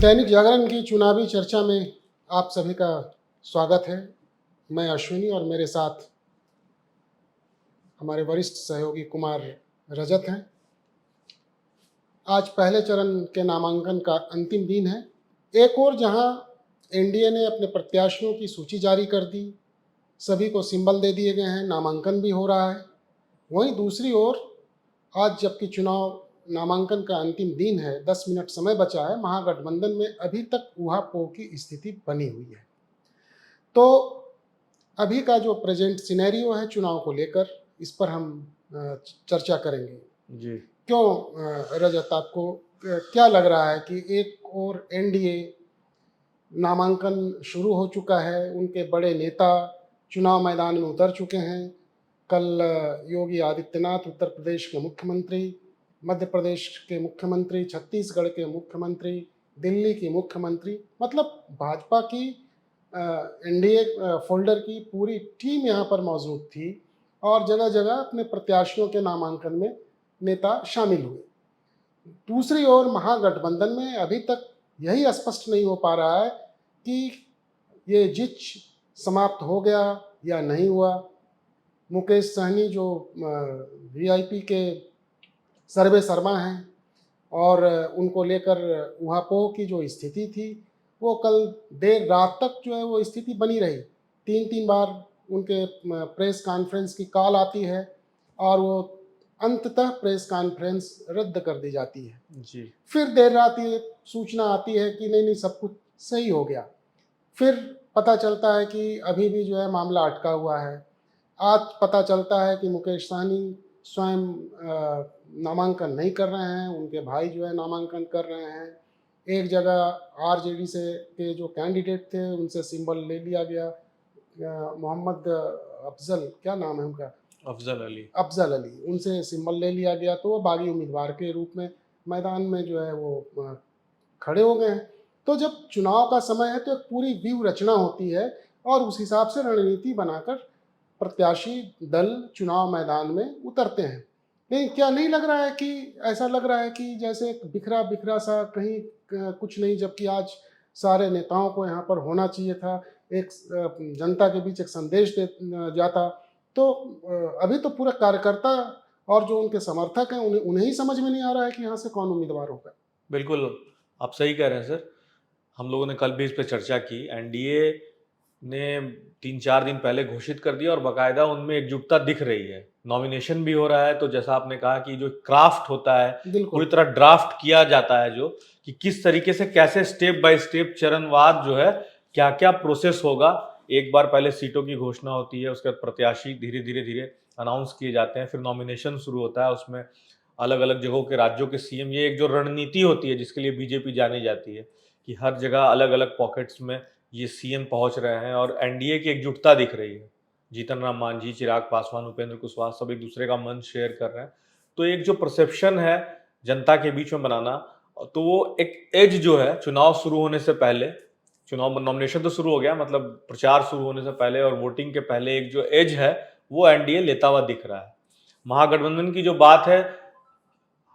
दैनिक जागरण की चुनावी चर्चा में आप सभी का स्वागत है। मैं अश्विनी और मेरे साथ हमारे वरिष्ठ सहयोगी कुमार रजत हैं। आज पहले चरण के नामांकन का अंतिम दिन है। एक ओर जहां एनडीए ने अपने प्रत्याशियों की सूची जारी कर दी, सभी को सिंबल दे दिए गए हैं, नामांकन भी हो रहा है, वहीं दूसरी ओर आज जबकि चुनाव नामांकन का अंतिम दिन है, 10 मिनट समय बचा है, महागठबंधन में अभी तक ऊहापोह की स्थिति बनी हुई है। तो अभी का जो प्रेजेंट सिनेरियो है चुनाव को लेकर, इस पर हम चर्चा करेंगे। जी क्यों रजत, आपको क्या लग रहा है कि एक और एनडीए नामांकन शुरू हो चुका है, उनके बड़े नेता चुनाव मैदान में उतर चुके हैं। कल योगी आदित्यनाथ उत्तर प्रदेश के मुख्यमंत्री, मध्य प्रदेश के मुख्यमंत्री, छत्तीसगढ़ के मुख्यमंत्री, दिल्ली की मुख्यमंत्री, मतलब भाजपा की एनडीए फोल्डर की पूरी टीम यहाँ पर मौजूद थी और जगह जगह अपने प्रत्याशियों के नामांकन में नेता शामिल हुए। दूसरी ओर महागठबंधन में अभी तक यही स्पष्ट नहीं हो पा रहा है कि ये जिच समाप्त हो गया या नहीं हुआ। मुकेश सहनी जो वीआईपी के सर्वे शर्मा हैं और उनको लेकर ऊहापोह की जो स्थिति थी, वो कल देर रात तक जो है वो स्थिति बनी रही। 3 बार उनके प्रेस कॉन्फ्रेंस की कॉल आती है और वो अंततः प्रेस कॉन्फ्रेंस रद्द कर दी जाती है। जी फिर देर रात ये सूचना आती है कि नहीं सब कुछ सही हो गया। फिर पता चलता है कि अभी भी जो है मामला अटका हुआ है। आज पता चलता है कि मुकेश सहनी स्वयं नामांकन नहीं कर रहे हैं, उनके भाई जो है नामांकन कर रहे हैं। एक जगह आरजेडी से के जो कैंडिडेट थे उनसे सिंबल ले लिया गया। मोहम्मद अफजल, क्या नाम है उनका, अफजल अली, उनसे सिंबल ले लिया गया, तो वो बागी उम्मीदवार के रूप में मैदान में जो है वो खड़े हो गए हैं। तो जब चुनाव का समय है तो एक पूरी व्यूह रचना होती है और उस हिसाब से रणनीति बनाकर प्रत्याशी दल चुनाव मैदान में उतरते हैं। नहीं, क्या नहीं लग रहा है कि ऐसा लग रहा है कि जैसे एक बिखरा बिखरा सा कहीं कुछ नहीं, जबकि आज सारे नेताओं को यहाँ पर होना चाहिए था, एक जनता के बीच एक संदेश दे जाता। तो अभी तो पूरा कार्यकर्ता और जो उनके समर्थक हैं उन्हें ही समझ में नहीं आ रहा है कि यहाँ से कौन उम्मीदवार होगा। बिल्कुल, आप सही कह रहे हैं सर। हम लोगों ने कल भी इस पर चर्चा की। एनडीए ने 3-4 दिन पहले घोषित कर दिया और बाकायदा उनमें एकजुटता दिख रही है। नॉमिनेशन भी हो रहा है, तो जैसा आपने कहा कि जो क्राफ्ट होता है, पूरी तरह ड्राफ्ट किया जाता है, जो कि किस तरीके से कैसे स्टेप बाय स्टेप चरणवार जो है क्या क्या प्रोसेस होगा। एक बार पहले सीटों की घोषणा होती है, उसके बाद प्रत्याशी धीरे धीरे अनाउंस किए जाते हैं, फिर नॉमिनेशन शुरू होता है, उसमें अलग अलग जगहों के राज्यों के सीएम, ये एक जो रणनीति होती है जिसके लिए बीजेपी जानी जाती है कि हर जगह अलग अलग पॉकेट्स में ये सीएम पहुंच रहे हैं और एनडीए की एकजुटता दिख रही है। जीतन राम मांझी, चिराग पासवान, उपेंद्र कुशवाहा सब एक दूसरे का मंच शेयर कर रहे हैं। तो एक जो परसेप्शन है जनता के बीच में बनाना, तो वो एक एज जो है चुनाव शुरू होने से पहले, चुनाव नॉमिनेशन तो शुरू हो गया, मतलब प्रचार शुरू होने से पहले और वोटिंग के पहले एक जो एज है वो एनडीए लेता हुआ दिख रहा है। महागठबंधन की जो बात है,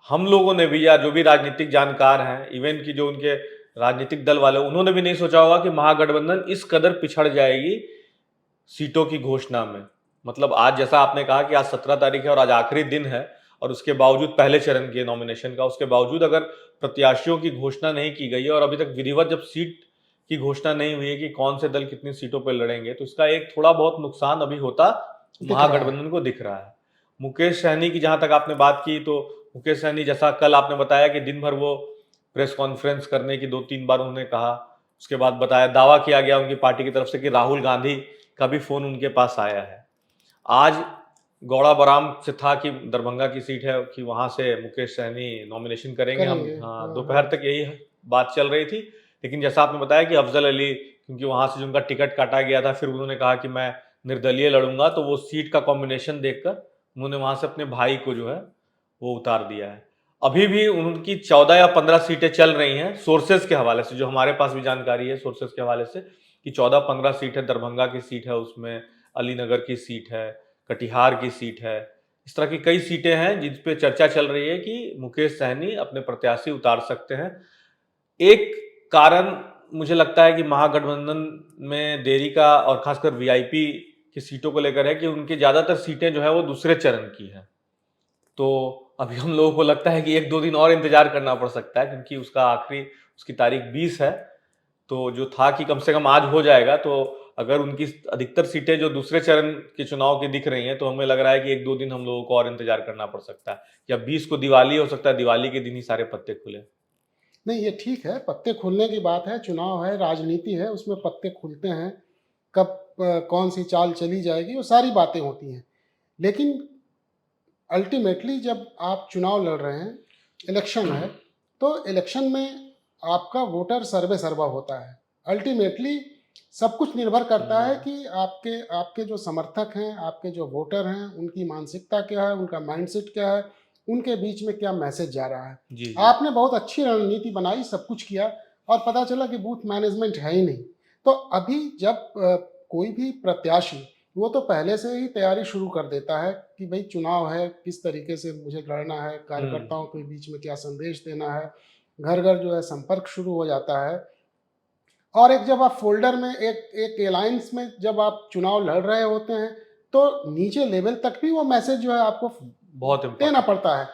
हम लोगों ने भी या जो भी राजनीतिक जानकार हैं, इवन की जो उनके राजनीतिक दल वाले, उन्होंने भी नहीं सोचा होगा कि महागठबंधन इस कदर पिछड़ जाएगी सीटों की घोषणा में। मतलब आज जैसा आपने कहा कि आज 17 तारीख है और आज आखिरी दिन है, और उसके बावजूद पहले चरण के नॉमिनेशन का, उसके बावजूद अगर प्रत्याशियों की घोषणा नहीं की गई है और अभी तक विधिवत जब सीट की घोषणा नहीं हुई है कि कौन से दल कितनी सीटों पर लड़ेंगे, तो इसका एक थोड़ा बहुत नुकसान अभी होता महागठबंधन को दिख रहा है। मुकेश सहनी की जहां तक आपने बात की, तो मुकेश सहनी जैसा कल आपने बताया कि दिन भर वो प्रेस कॉन्फ्रेंस करने की 2-3 बार उन्होंने कहा, उसके बाद बताया, दावा किया गया उनकी पार्टी की तरफ से कि राहुल गांधी का भी फोन उनके पास आया है। आज गौड़ा बराम से था कि दरभंगा की सीट है कि वहां से मुकेश सहनी नॉमिनेशन करेंगे। हम दोपहर तक यही बात चल रही थी, लेकिन जैसा आपने बताया कि अफजल अली, क्योंकि वहां से जो उनका टिकट काटा गया था, फिर उन्होंने कहा कि मैं निर्दलीय लड़ूंगा, तो वो सीट का कॉम्बिनेशन देखकर उन्होंने वहां से अपने भाई को जो है वो उतार दिया है। अभी भी उनकी 14 या 15 सीटें चल रही हैं सोर्सेज के हवाले से, जो हमारे पास भी जानकारी है सोर्सेज के हवाले से, कि 14-15 सीट है, दरभंगा की सीट है, उसमें अलीनगर की सीट है, कटिहार की सीट है, इस तरह की कई सीटें हैं जिस पे चर्चा चल रही है कि मुकेश सहनी अपने प्रत्याशी उतार सकते हैं। एक कारण मुझे लगता है कि महागठबंधन में देरी का और खासकर वीआईपी की सीटों को लेकर है कि उनकी ज्यादातर सीटें जो है वो दूसरे चरण की हैं। तो अभी हम लोगों को लगता है कि 1-2 दिन और इंतजार करना पड़ सकता है, क्योंकि उसकी तारीख 20 है। तो जो था कि कम से कम आज हो जाएगा, तो अगर उनकी अधिकतर सीटें जो दूसरे चरण के चुनाव की दिख रही हैं, तो हमें लग रहा है कि 1-2 दिन हम लोगों को और इंतजार करना पड़ सकता है। या 20 को दिवाली हो सकता है, दिवाली के दिन ही सारे पत्ते खुले। नहीं, ये ठीक है, पत्ते खुलने की बात है, चुनाव है, राजनीति है, उसमें पत्ते खुलते हैं। कब कौन सी चाल चली जाएगी, वो सारी बातें होती हैं। लेकिन अल्टीमेटली जब आप चुनाव लड़ रहे हैं, इलेक्शन है, तो इलेक्शन में आपका वोटर सर्वे सर्वा होता है। अल्टीमेटली सब कुछ निर्भर करता है कि आपके आपके जो समर्थक हैं, आपके जो वोटर हैं, उनकी मानसिकता क्या है, उनका माइंडसेट क्या है, उनके बीच में क्या मैसेज जा रहा है। जी, जी। आपने बहुत अच्छी रणनीति बनाई, सब कुछ किया और पता चला कि बूथ मैनेजमेंट है ही नहीं। तो अभी जब कोई भी प्रत्याशी वो तो पहले से ही तैयारी शुरू कर देता है कि भाई चुनाव है, किस तरीके से मुझे लड़ना है, कार्यकर्ताओं के बीच में क्या संदेश देना है, घर घर जो है संपर्क शुरू हो जाता है। और एक जब आप फोल्डर में एक एक अलायंस में जब आप चुनाव लड़ रहे होते हैं, तो नीचे लेवल तक भी वो मैसेज जो है आपको बहुत देना इम्पोर्टेंट। पड़ता है।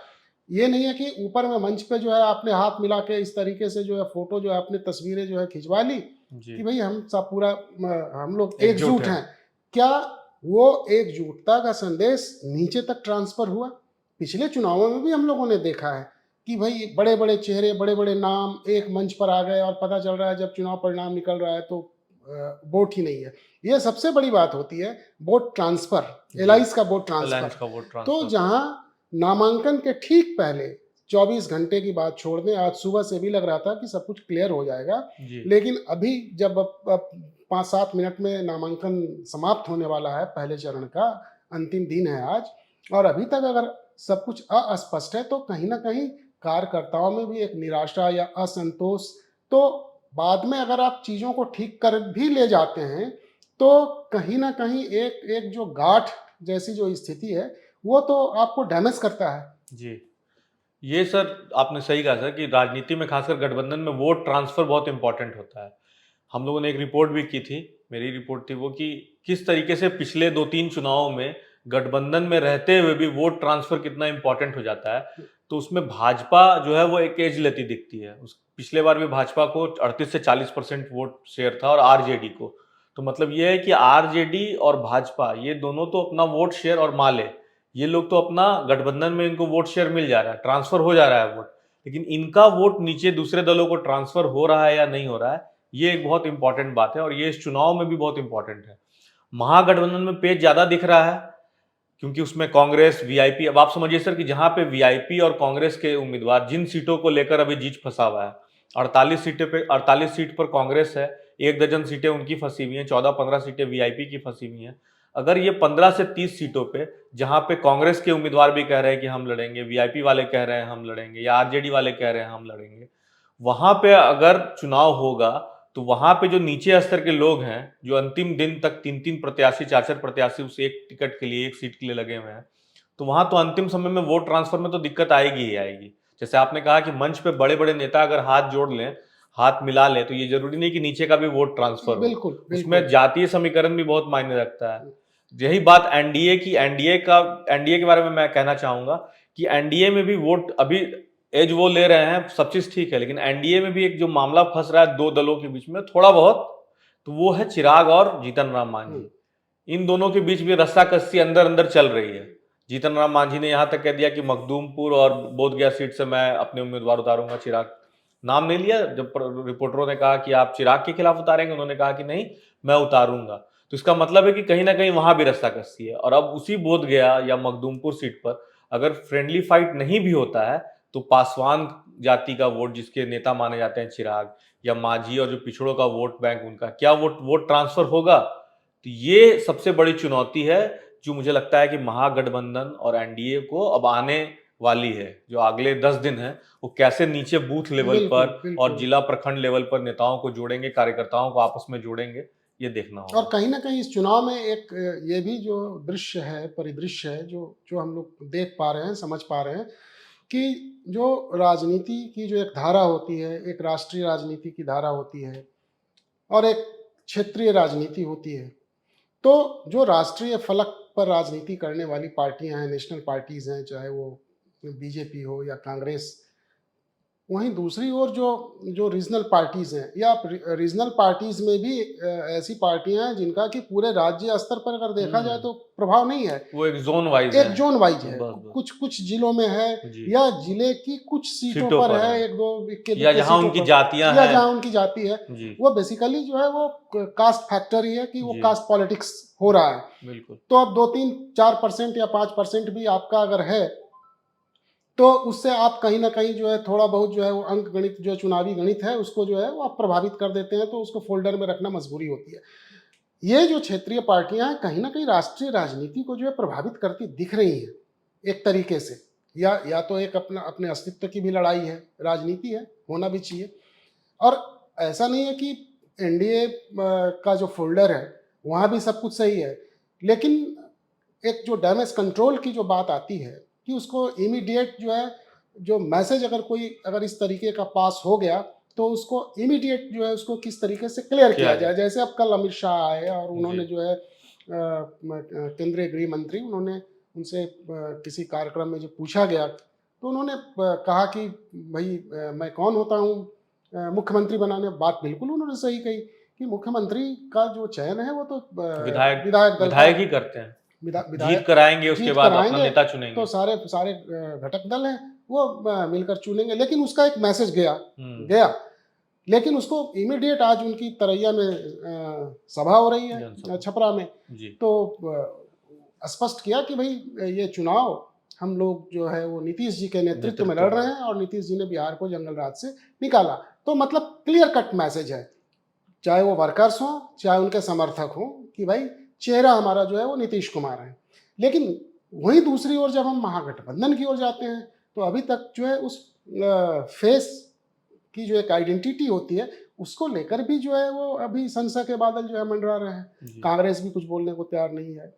ये नहीं है कि ऊपर में मंच पे जो है आपने हाथ मिला के इस तरीके से जो है फोटो जो है अपनी तस्वीरें जो है खिंचवा ली जी, कि भाई हम सब पूरा हम लोग एकजुट एकजुट है। हैं। क्या वो एकजुटता का संदेश नीचे तक ट्रांसफर हुआ? पिछले चुनावों में भी हम लोगों ने देखा है कि भाई बड़े बड़े चेहरे, बड़े बड़े नाम एक मंच पर आ गए और पता चल रहा है जब चुनाव परिणाम निकल रहा है तो वोट ही नहीं है। ये सबसे बड़ी बात होती है, वोट ट्रांसफर, जी, एलाइस का वोट अलायंस ट्रांसफर। का वोट तो ट्रांसफर। जहां नामांकन के ठीक पहले 24 घंटे की बात छोड़ दें, आज सुबह से भी लग रहा था कि सब कुछ क्लियर हो जाएगा, जी, लेकिन अभी जब 5-7 मिनट में नामांकन समाप्त होने वाला है, पहले चरण का अंतिम दिन है आज, और अभी तक अगर सब कुछ अस्पष्ट है तो कहीं ना कहीं कार्यकर्ताओं में भी एक निराशा या असंतोष। तो बाद में अगर आप चीज़ों को ठीक कर भी ले जाते हैं तो कहीं ना कहीं एक एक जो गांठ जैसी जो स्थिति है वो तो आपको डैमेज करता है। जी। ये सर आपने सही कहा सर कि राजनीति में खासकर गठबंधन में वोट ट्रांसफर बहुत इंपॉर्टेंट होता है। हम लोगों ने एक रिपोर्ट भी की थी, मेरी रिपोर्ट थी वो, कि किस तरीके से पिछले 2-3 चुनावों में गठबंधन में रहते हुए भी वोट ट्रांसफर कितना इंपॉर्टेंट हो जाता है। तो उसमें भाजपा जो है वो एक एज लेती दिखती है। उस पिछले बार भी भाजपा को 38 से 40% वोट शेयर था, और आरजेडी को। तो मतलब ये है कि आरजेडी और भाजपा ये दोनों तो अपना वोट शेयर, और माले, ये लोग तो अपना गठबंधन में इनको वोट शेयर मिल जा रहा है, ट्रांसफर हो जा रहा है वोट। लेकिन इनका वोट नीचे दूसरे दलों को ट्रांसफर हो रहा है या नहीं हो रहा है, ये एक बहुत इंपॉर्टेंट बात है, और ये इस चुनाव में भी बहुत इंपॉर्टेंट है। महागठबंधन में पेच ज्यादा दिख रहा है, क्योंकि उसमें कांग्रेस, वीआईपी, अब आप समझिए सर कि जहां पे वीआईपी और कांग्रेस के उम्मीदवार जिन सीटों को लेकर अभी जीत फंसा हुआ है, 48 सीट पर कांग्रेस है, 1 दर्जन सीटें उनकी फंसी हुई हैं, 14-15 सीटें वीआईपी की फंसी हुई हैं। अगर ये 15 से 30 सीटों पे, जहां पे कांग्रेस के उम्मीदवार भी कह रहे हैं कि हम लड़ेंगे, वीआईपी वाले कह रहे हैं हम लड़ेंगे, या आरजेडी वाले कह रहे हैं हम लड़ेंगे, वहां पे अगर चुनाव होगा, तो वहां पे जो नीचे स्तर के लोग हैं, जो अंतिम दिन तक 3-3 प्रत्याशी, 4-4 प्रत्याशी उस एक टिकट के लिए, एक सीट के लिए लगे हुए हैं, तो वहां तो अंतिम समय में वोट ट्रांसफर में तो दिक्कत आएगी ही आएगी। जैसे आपने कहा कि मंच पे बड़े बड़े नेता अगर हाथ जोड़ लें, हाथ मिला लें, तो ये जरूरी नहीं कि नीचे का भी वोट ट्रांसफर हो। बिल्कुल उसमें बिल्कुल। जातीय समीकरण भी बहुत मायने रखता है। यही बात एनडीए की, एनडीए के बारे में मैं कहना चाहूंगा कि एनडीए में भी वोट अभी एज वो ले रहे हैं, सब चीज ठीक है, लेकिन एनडीए में भी एक जो मामला फंस रहा है दो दलों के बीच में थोड़ा बहुत, तो वो है चिराग और जीतन राम हम्म, मांझी। इन दोनों के बीच भी रस्साकसी अंदर अंदर चल रही है। जीतन राम मांझी ने यहां तक कह दिया कि मखदूमपुर और बोधगया सीट से मैं अपने उम्मीदवार उतारूंगा, चिराग नाम नहीं लिया। जब रिपोर्टरों ने कहा कि आप चिराग के खिलाफ उतारेंगे, उन्होंने कहा कि नहीं, मैं उतारूंगा। तो इसका मतलब है कि कहीं ना कहीं वहां भी रस्साकसी है। और अब उसी बोधगया या मखदूमपुर सीट पर अगर फ्रेंडली फाइट नहीं भी होता है, तो पासवान जाति का वोट, जिसके नेता माने जाते हैं चिराग, या मांझी और जो पिछड़ों का वोट बैंक, उनका क्या वोट वोट ट्रांसफर होगा? तो ये सबसे बड़ी चुनौती है, जो मुझे लगता है कि महागठबंधन और एनडीए को अब आने वाली है। जो अगले 10 दिन है, वो कैसे नीचे बूथ लेवल बिल्कुल पर और बिल्कुल। जिला प्रखंड लेवल पर नेताओं को जोड़ेंगे, कार्यकर्ताओं को आपस में जोड़ेंगे, ये देखना और होगा। कहीं ना कहीं इस चुनाव में एक ये भी जो दृश्य है, परिदृश्य है, जो जो हम लोग देख पा रहे हैं, समझ पा रहे हैं कि जो राजनीति की जो एक धारा होती है, एक राष्ट्रीय राजनीति की धारा होती है और एक क्षेत्रीय राजनीति होती है। तो जो राष्ट्रीय फलक पर राजनीति करने वाली पार्टियां हैं, नेशनल पार्टीज हैं, चाहे वो बीजेपी हो या कांग्रेस, वहीं दूसरी ओर जो जो रीजनल पार्टीज हैं या रीजनल पार्टीज में भी ऐसी पार्टियां हैं जिनका कि पूरे राज्य स्तर पर अगर देखा जाए तो प्रभाव नहीं है, वो एक जोन वाइज एक है। जोन वाइज है, बस बस कुछ कुछ जिलों में है जी, या जिले की कुछ सीटों सीटों पर पर है, है, एक दो इक्के या दुक्के जहाँ सीटों उनकी पर, जातियां या हैं। जहाँ उनकी जाति है। जी वो बेसिकली जो है वो कास्ट फैक्टर ही है कि वो जी कास्ट पॉलिटिक्स हो रहा है। बिल्कुल। तो अब 2-3-4% या 5% भी आपका अगर है तो उससे आप कहीं ना कहीं जो है थोड़ा बहुत जो है वो अंक गणित, जो चुनावी गणित है, उसको जो है वो आप प्रभावित कर देते हैं, तो उसको फोल्डर में रखना मजबूरी होती है। ये जो क्षेत्रीय पार्टियां हैं कहीं ना कहीं राष्ट्रीय राजनीति को जो है प्रभावित करती दिख रही हैं एक तरीके से, या तो एक अपना अपने अस्तित्व की भी लड़ाई है, राजनीति है, होना भी चाहिए। और ऐसा नहीं है कि एनडीए का जो फोल्डर है वहाँ भी सब कुछ सही है, लेकिन एक जो डैमेज कंट्रोल की जो बात आती है कि उसको इमीडिएट जो है, जो मैसेज अगर कोई अगर इस तरीके का पास हो गया तो उसको इमीडिएट जो है उसको किस तरीके से क्लियर किया किया जाए। जाए। जैसे अब कल अमित शाह आए और जी उन्होंने जो है केंद्रीय गृह मंत्री, उन्होंने उनसे किसी कार्यक्रम में जो पूछा गया तो उन्होंने कहा कि भाई मैं कौन होता हूँ मुख्यमंत्री बनाने। बात बिल्कुल उन्होंने सही कही कि मुख्यमंत्री का जो चयन है वो तो विधायक विधायक दल का, विधायक ही करते हैं, जीत विधायक कराएंगे, उसके जीत बाद अपना कराएंगे नेता तो चुनेंगे। सारे सारे घटक दल हैं वो मिलकर चुनेंगे, लेकिन उसका एक मैसेज गया गया। लेकिन उसको इमीडिएट आज उनकी तरैया में सभा हो रही है जनसभा छपरा में, जी तो स्पष्ट किया कि भाई ये चुनाव हम लोग जो है वो नीतीश जी के नेतृत्व में लड़ रहे हैं और नीतीश जी ने बिहार को जंगल राज से निकाला। तो मतलब क्लियर कट मैसेज है, चाहे वो वर्कर्स हों चाहे उनके समर्थक हों, कि भाई चेहरा हमारा जो है वो नीतीश कुमार है। लेकिन वहीं दूसरी ओर जब हम महागठबंधन की ओर जाते हैं तो अभी तक जो है उस फेस की जो एक आइडेंटिटी होती है उसको लेकर भी जो है वो अभी संशय के बादल जो है मंडरा रहे हैं। कांग्रेस भी कुछ बोलने को तैयार नहीं है।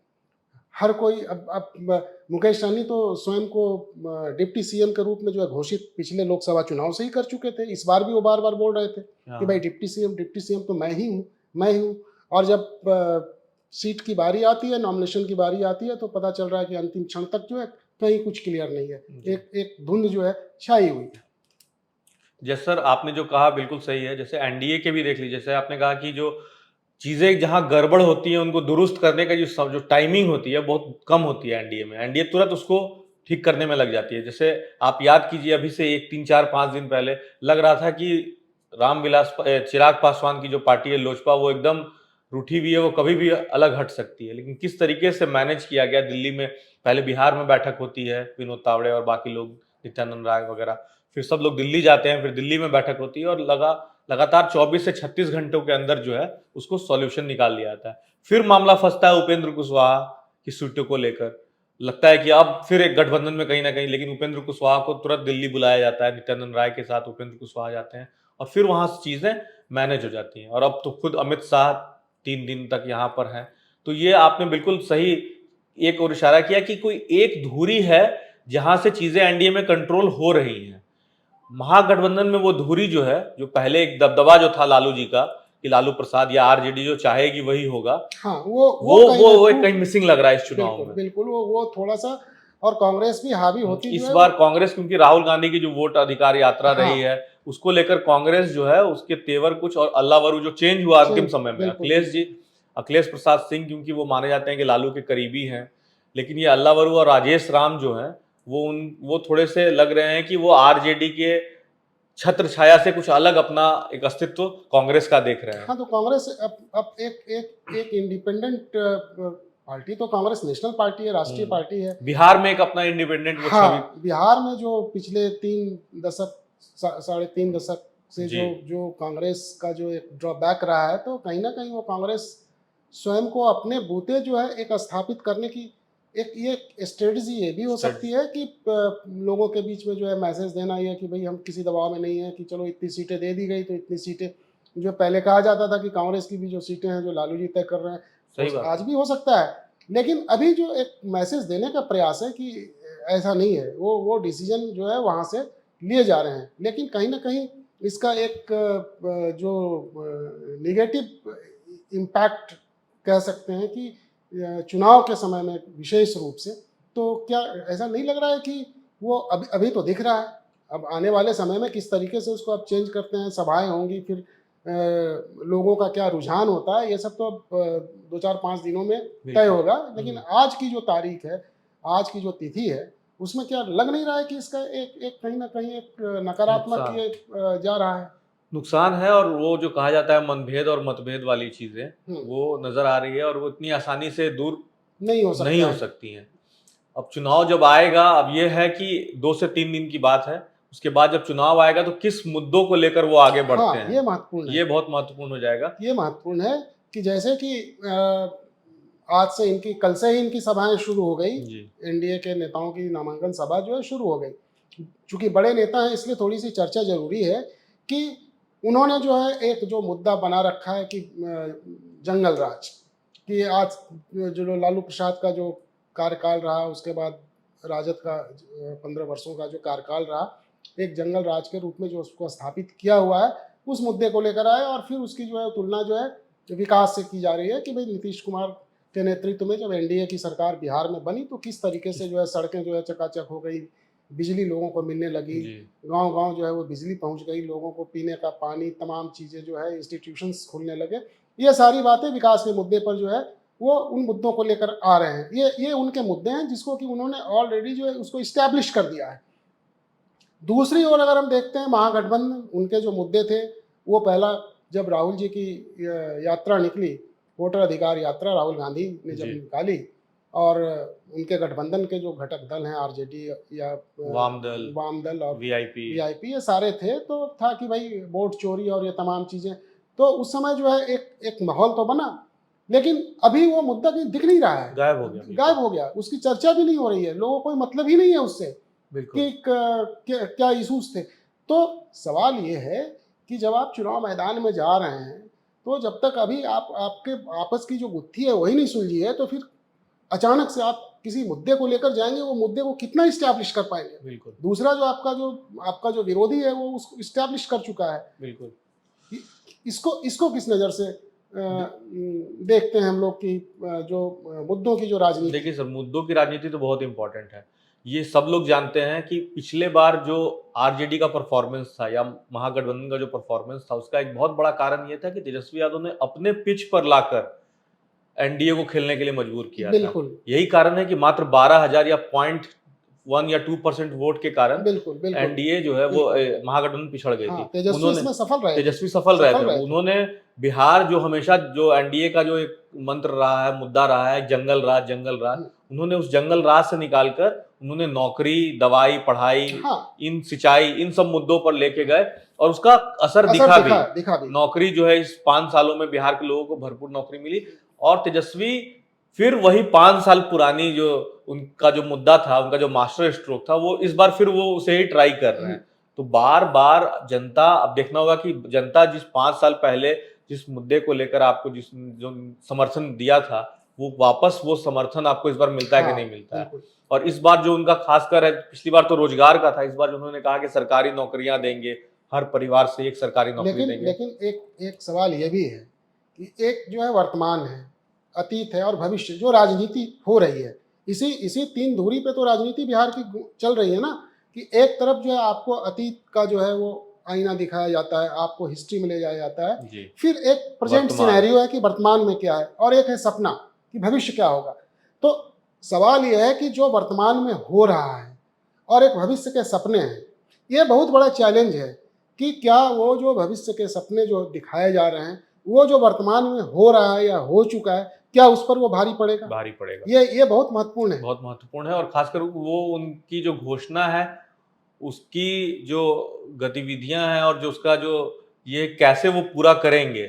हर कोई अब मुकेश सहनी तो स्वयं को डिप्टी सीएम के रूप में जो है घोषित पिछले लोकसभा चुनाव से ही कर चुके थे। इस बार भी वो बार बार बोल रहे थे कि भाई डिप्टी सीएम तो मैं ही हूँ। और जब सीट की बारी आती है, नॉमिनेशन की बारी आती है, तो पता चल रहा है कि अंतिम क्षण तक जो है कहीं कुछ क्लियर नहीं है, एक धुंध जो है छाई हुई है। जैसे सर आपने जो कहा बिल्कुल सही है। जैसे एनडीए के भी देख लीजिए, जैसे आपने कहा कि जो चीजें जहां गड़बड़ होती है उनको दुरुस्त करने का जो टाइमिंग होती है बहुत कम होती है एनडीए में। एनडीए तुरंत उसको ठीक करने में लग जाती है। जैसे आप याद कीजिए, अभी से 1 3 4 5 दिन पहले लग रहा था कि चिराग पासवान की जो पार्टी है लोजपा, वो एकदम रूठी हुई है, वो कभी भी अलग हट सकती है। लेकिन किस तरीके से मैनेज किया गया दिल्ली में, पहले बिहार में बैठक होती है, विनोद तावड़े और बाकी लोग, नित्यानंद राय वगैरह, फिर सब लोग दिल्ली जाते हैं, फिर दिल्ली में बैठक होती है और लगातार 24 से 36 घंटों के अंदर जो है उसको सॉल्यूशन निकाल लिया जाता है। फिर मामला फंसता है उपेंद्र कुशवाहा की सीटों को लेकर। लगता है कि अब फिर एक गठबंधन में कहीं ना कहीं, लेकिन उपेंद्र कुशवाहा को तुरंत दिल्ली बुलाया जाता है, नित्यानंद राय के साथ उपेंद्र कुशवाहा जाते हैं और फिर वहां से चीजें मैनेज हो जाती हैं। और अब तो खुद अमित शाह 3 दिन तक यहाँ पर हैं। तो ये आपने बिल्कुल सही एक और इशारा किया कि कोई एक धुरी है जहां से चीजें एनडीए में कंट्रोल हो रही हैं। महागठबंधन में वो धुरी जो है, जो पहले एक दबदबा जो था लालू जी का कि लालू प्रसाद या आरजेडी जो चाहेगी वही होगा, हाँ, वो कहीं मिसिंग लग रहा है इस चुनाव बिल्कुल में। बिल्कुल वो थोड़ा सा, और कांग्रेस भी हावी होती जो इस है बार वो, कांग्रेस, क्योंकि राहुल गांधी की जो वोट अधिकार यात्रा रही हाँ है उसको लेकर कांग्रेस जो है उसके तेवर कुछ और अल्लावरू जो चेंज हुआ अंतिम समय में, बिल्कुल अखिलेश प्रसाद सिंह, क्योंकि वो माने जाते हैं कि लालू के करीबी हैं, लेकिन ये अल्लावरू और राजेश राम जो है वो थोड़े से लग रहे हैं कि वो आरजेडी के छत्र छाया से कुछ अलग अपना एक अस्तित्व कांग्रेस का देख रहे हैं। हाँ, तो कांग्रेस अब एक इंडिपेंडेंट पार्टी, तो कांग्रेस नेशनल पार्टी है, राष्ट्रीय पार्टी है। बिहार में एक अपना इंडिपेंडेंट वो छवि, हाँ, बिहार में जो पिछले 3 दशक, 3.5 दशक से जो कांग्रेस का जो एक ड्रॉबैक रहा है, तो कहीं ना कहीं वो कांग्रेस स्वयं को अपने बूते जो है एक स्थापित करने की ये स्ट्रेटजी ये भी हो सकती है कि लोगों के बीच में जो है मैसेज देना ये कि भाई हम किसी दबाव में नहीं है कि चलो इतनी सीटें दे दी गई तो इतनी सीटें, जो पहले कहा जाता था कि कांग्रेस की भी जो सीटें हैं जो लालू जी तय कर रहे हैं, सही तो बात आज भी हो सकता है। लेकिन अभी जो एक मैसेज देने का प्रयास है कि ऐसा नहीं है, वो डिसीजन जो है वहाँ से लिए जा रहे हैं। लेकिन कहीं ना कहीं इसका एक जो निगेटिव इम्पैक्ट कह सकते हैं कि चुनाव के समय में विशेष रूप से, तो क्या ऐसा नहीं लग रहा है कि वो अभी अभी तो दिख रहा है, अब आने वाले समय में किस तरीके से उसको अब चेंज करते हैं, सभाएं होंगी, फिर लोगों का क्या रुझान होता है, ये सब तो अब 2-4-5 दिनों में तय होगा। लेकिन आज की जो तारीख है, आज की जो तिथि है, उसमें क्या लग नहीं रहा है कि इसका एक एक कहीं ना कहीं एक नकारात्मक नुकसान ये जा रहा है? नुकसान है, और वो जो कहा जाता है मनभेद और मतभेद वाली चीजें, हम्म, वो नजर आ रही है, और वो इतनी आसानी से दूर नहीं हो नहीं सकता हो है। सकती हैं। अब चुनाव जब आएगा, अब ये है कि 2 से 3 दिन की बात है, उसके बाद जब चुनाव आएगा तो किस मुद्दों को लेकर वो आगे बढ़ते हाँ, ये हैं, महत्वपूर्ण है। ये बहुत महत्वपूर्ण हो जाएगा। ये महत्वपूर्ण है कि जैसे कि आज से इनकी, कल से ही इनकी सभाएं शुरू हो गई, जी एनडीए के नेताओं की नामांकन सभा जो है शुरू हो गई। चूंकि बड़े नेता हैं इसलिए थोड़ी सी चर्चा जरूरी है कि उन्होंने जो है एक जो मुद्दा बना रखा है कि जंगल राज, कि आज जो लालू प्रसाद का जो कार्यकाल रहा, उसके बाद राजद का 15 वर्षों का जो कार्यकाल रहा, एक जंगल राज के रूप में जो उसको स्थापित किया हुआ है, उस मुद्दे को लेकर आए। और फिर उसकी जो है तुलना जो है विकास से की जा रही है कि भाई नीतीश कुमार के नेतृत्व में जब एनडीए की सरकार बिहार में बनी तो किस तरीके से जो है सड़कें जो है चकाचक हो गई, बिजली लोगों को मिलने लगी, जी गांव गांव जो है वो बिजली पहुंच गई, लोगों को पीने का पानी, तमाम चीज़ें जो है, इंस्टीट्यूशंस खुलने लगे। ये सारी बातें विकास के मुद्दे पर जो है वो उन मुद्दों को लेकर आ रहे हैं। ये उनके मुद्दे हैं जिसको कि उन्होंने ऑलरेडी जो है उसको इस्टेब्लिश कर दिया है। दूसरी ओर अगर हम देखते हैं महागठबंधन, उनके जो मुद्दे थे, वो पहला जब राहुल जी की यात्रा निकली, वोटर अधिकार यात्रा राहुल गांधी ने जब जी निकाली, और उनके गठबंधन के जो घटक दल हैं, आरजेडी या वाम दल और वीआईपी वीआईपी, ये सारे थे, तो था कि भाई वोट चोरी और ये तमाम चीज़ें, तो उस समय जो है एक माहौल तो बना। लेकिन अभी वो मुद्दा कहीं दिख नहीं रहा है, गायब हो गया, गायब हो गया, उसकी चर्चा भी नहीं हो रही है, लोगों को कोई मतलब ही नहीं है उससे बिल्कुल कि क्या इशूज थे। तो सवाल ये है कि जब आप चुनाव मैदान में जा रहे हैं, तो जब तक अभी आपके आपस की जो गुत्थी है वही नहीं सुलझी है, तो फिर अचानक से आप किसी मुद्दे को लेकर जाएंगे, वो मुद्दे को कितना इस्टेब्लिश कर पाएंगे? बिल्कुल दूसरा जो आपका जो विरोधी है वो उसको इस्टेब्लिश कर चुका है। बिल्कुल इसको इसको किस नज़र से देखते हैं हम लोग कि जो मुद्दों की जो राजनीति? देखिए सर, मुद्दों की राजनीति तो बहुत इंपॉर्टेंट है। ये सब लोग जानते हैं कि पिछले बार जो आरजेडी का परफॉर्मेंस था, या महागठबंधन का जो परफॉर्मेंस था, उसका एक बहुत बड़ा कारण ये था कि तेजस्वी यादव ने अपने पिच पर लाकर एनडीए को खेलने के लिए मजबूर किया था। बिल्कुल यही कारण है कि मात्र 12,000 या 0.1 या 2% वोट के कारण बिल्कुल बिल्कुल एनडीए जो है वो बिल्कुल। महागठबंधन पिछड़ गई हाँ, थी। तेजस्वी उन्होंने इसमें सफल रहे थे। तेजस्वी सफल रहे थे। थे। उन्होंने बिहार, जो हमेशा जो एनडीए का जो एक मंत्र रहा है, मुद्दा रहा है, जंगल राज, जंगल राज, उन्होंने उस जंगल राज से निकालकर उन्होंने नौकरी, दवाई, पढ़ाई, हाँ, इन सिंचाई, इन सब मुद्दों पर लेके गए, और उसका असर असर दिखा भी। भी। नौकरी जो है, इस 5 सालों में बिहार के लोगों को भरपूर नौकरी मिली, और तेजस्वी फिर वही 5 साल पुरानी जो उनका जो मुद्दा था, उनका जो मास्टर स्ट्रोक था, वो इस बार फिर वो उसे ही ट्राई कर रहे हैं। तो बार बार जनता, अब देखना होगा कि जनता जिस 5 साल पहले जिस मुद्दे को लेकर आपको जो समर्थन दिया था, वो वापस वो समर्थन आपको इस बार मिलता है कि नहीं मिलता है। और इस बार जो उनका खासकर है, पिछली बार तो रोजगार का था, इस बार उन्होंने कहा कि सरकारी नौकरियां देंगे, हर परिवार से एक सरकारी नौकरी देंगे। लेकिन एक सवाल ये भी है कि एक जो है वर्तमान है, अतीत है और भविष्य, जो राजनीति हो रही है, इसी 3 धुरी पे तो राजनीति बिहार की चल रही है ना, कि एक तरफ जो है आपको अतीत का जो है वो आईना दिखाया जाता है, आपको हिस्ट्री में ले जाया जाता है, फिर एक प्रेजेंट सिनेरियो है कि वर्तमान में क्या है, और एक है सपना कि भविष्य क्या होगा। तो सवाल यह है कि जो वर्तमान में हो रहा है और एक भविष्य के सपने हैं, ये बहुत बड़ा चैलेंज है कि क्या वो जो भविष्य के सपने जो दिखाए जा रहे हैं, वो जो वर्तमान में हो रहा है या हो चुका है, क्या उस पर वो भारी पड़ेगा? भारी पड़ेगा। ये बहुत महत्वपूर्ण है, बहुत महत्वपूर्ण है। और खासकर वो उनकी जो घोषणा है, उसकी जो गतिविधियां हैं, और जो उसका जो ये कैसे वो पूरा करेंगे,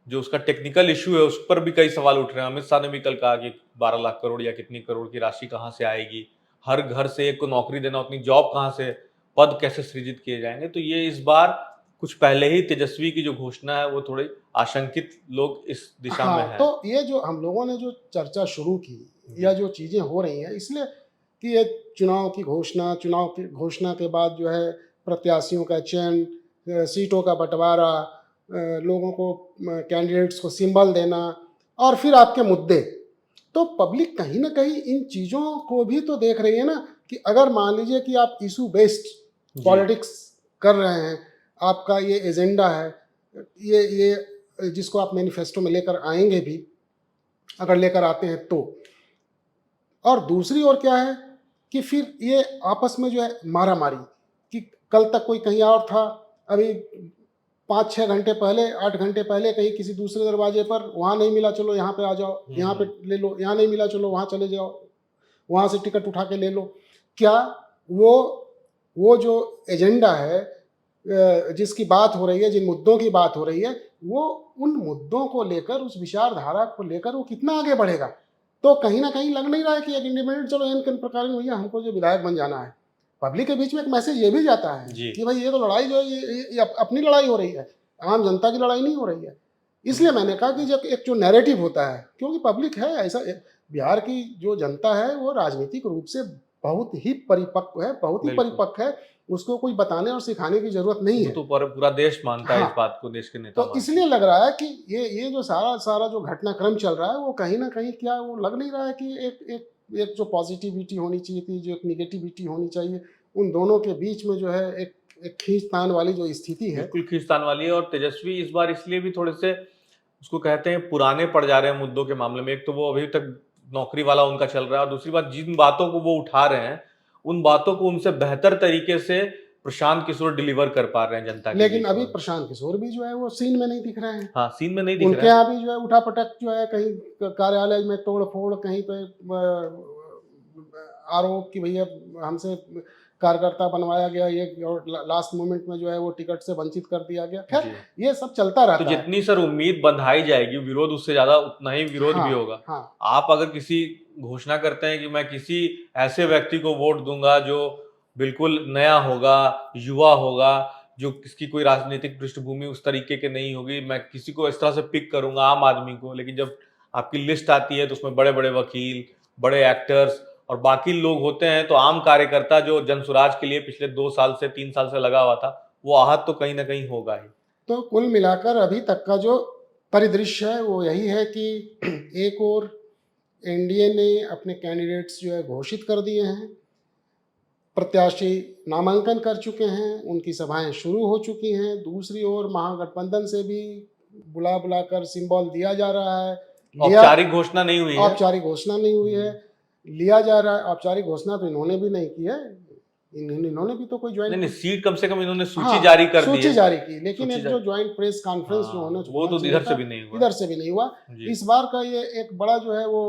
जो उसका टेक्निकल इशू है, उस पर भी कई सवाल उठ रहे हैं। अमित शाह ने भी कल कहा कि 12 लाख करोड़ या कितनी करोड़ की राशि कहाँ से आएगी, हर घर से एक को नौकरी देना, उतनी जॉब कहाँ से, पद कैसे सृजित किए जाएंगे। तो ये इस बार कुछ पहले ही तेजस्वी की जो घोषणा है, वो थोड़ी आशंकित लोग इस दिशा में है। तो ये जो हम लोगों ने जो चर्चा शुरू की या जो चीजें हो रही हैं, इसलिए कि ये चुनाव की घोषणा के बाद जो है प्रत्याशियों का चयन, सीटों का बंटवारा, लोगों को कैंडिडेट्स को सिंबल देना और फिर आपके मुद्दे। तो पब्लिक कहीं ना कहीं इन चीज़ों को भी तो देख रही है ना कि अगर मान लीजिए कि आप इशू बेस्ड पॉलिटिक्स कर रहे हैं, आपका ये एजेंडा है, ये जिसको आप मैनिफेस्टो में लेकर आएंगे भी, अगर लेकर आते हैं तो, और दूसरी ओर क्या है कि फिर ये आपस में जो है मारा मारी, कि कल तक कोई कहीं और था, अभी 5-6 घंटे पहले, 8 घंटे पहले कहीं किसी दूसरे दरवाजे पर, वहाँ नहीं मिला चलो यहाँ पे आ जाओ, यहाँ पे ले लो, यहाँ नहीं मिला चलो वहाँ चले जाओ, वहाँ से टिकट उठा के ले लो। क्या वो जो एजेंडा है, जिसकी बात हो रही है, जिन मुद्दों की बात हो रही है, वो उन मुद्दों को लेकर, उस विचारधारा को लेकर वो कितना आगे बढ़ेगा? तो कहीं ना कहीं लग नहीं रहा है कि एक इंडिपेंडेंट, चलो इन प्रकार भैया हमको जो विधायक बन जाना है। पब्लिक के बीच में एक मैसेज ये भी जाता है कि भाई ये तो लड़ाई जो है ये अपनी लड़ाई हो रही है, आम जनता की लड़ाई नहीं हो रही है। इसलिए मैंने कहा कि जब एक जो नैरेटिव होता है, क्योंकि पब्लिक है ऐसा, बिहार की जो जनता है वो राजनीतिक रूप से बहुत ही परिपक्व है, बहुत ही परिपक्व है, उसको कोई बताने और सिखाने की जरूरत नहीं है। तो पूरा देश मानता है इस बात को, देश के नेता तो इसलिए लग रहा है कि ये जो सारा जो घटनाक्रम चल रहा है वो कहीं ना कहीं, क्या वो लग नहीं रहा है कि एक जो पॉजिटिविटी होनी चाहिए थी, जो एक निगेटिविटी होनी चाहिए, उन दोनों के बीच में जो है एक खींचतान वाली जो स्थिति है, बिल्कुल खींचतान वाली है। और तेजस्वी इस बार इसलिए भी थोड़े से उसको कहते हैं पुराने पड़ जा रहे हैं मुद्दों के मामले में। एक तो वो अभी तक नौकरी वाला उनका चल रहा है, और दूसरी बात जिन बातों को वो उठा रहे हैं उन बातों को उनसे बेहतर तरीके से प्रशांत किशोर डिलीवर कर पा रहे हैं जनता के। लेकिन अभी प्रशांत किशोर भी जो है वो सीन में नहीं दिख रहे हैं। हाँ, सीन में नहीं दिख रहे हैं। उनके यहाँ भी जो है उठापटक जो है, कहीं कार्यालय में तोड़ फोड़, कहीं पे आरोप कि भैया हमसे कार्यकर्ता बनवाया गया, ये और लास्ट मोमेंट में जो है वो टिकट से वंचित कर दिया गया। खैर ये सब चलता रहता है। तो जितनी सर उम्मीद बंधाई जाएगी, विरोध उससे ज्यादा उतना ही विरोध भी होगा। आप अगर किसी घोषणा करते हैं कि मैं किसी ऐसे व्यक्ति को वोट दूंगा जो बिल्कुल नया होगा, युवा होगा, जो किसकी कोई राजनीतिक पृष्ठभूमि उस तरीके के नहीं होगी, मैं किसी को इस तरह से पिक करूंगा आम आदमी को, लेकिन जब आपकी लिस्ट आती है तो उसमें बड़े बड़े वकील, बड़े एक्टर्स और बाकी लोग होते हैं, तो आम कार्यकर्ता जो जनसुराज के लिए पिछले 2 साल से 3 साल से लगा हुआ था, वो आहत तो कहीं ना कहीं होगा ही। तो कुल मिलाकर अभी तक का जो परिदृश्य है वो यही है कि एक और एनडीए ने अपने कैंडिडेट्स जो है घोषित कर दिए हैं, प्रत्याशी नामांकन कर चुके हैं, उनकी सभाएं शुरू हो चुकी हैं। दूसरी ओर महागठबंधन से भी बुलाकर सिंबल दिया जा रहा है। औपचारिक घोषणा नहीं हुई है, औपचारिक घोषणा नहीं हुई है, लिया जा रहा है। औपचारिक घोषणा तो इन्होंने भी नहीं की है, इन्होंने भी तो कोई ज्वाइंट नहीं, सीट कम से कम इन्होंने सूची जारी कर दी है, सूची जारी की, लेकिन एक जो ज्वाइंट प्रेस कॉन्फ्रेंस जो होना चाहिए वो तो इधर से भी नहीं हुआ। इस बार का ये एक बड़ा जो है वो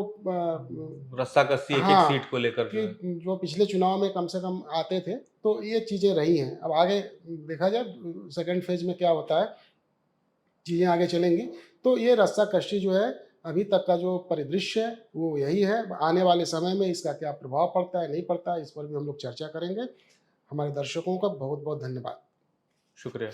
रस्साकसी एक सीट को लेकर कि जो पिछले चुनाव में कम से कम आते थे, तो ये चीजें रही हैं। अब आगे देखा जाए सेकंड फेज में क्या होता है, चीजें आगे चलेंगी। तो ये रस्साकशी जो है अभी तक का जो परिदृश्य है वो यही है। आने वाले समय में इसका क्या प्रभाव पड़ता है, नहीं पड़ता है, इस पर भी हम लोग चर्चा करेंगे। हमारे दर्शकों का बहुत बहुत धन्यवाद, शुक्रिया।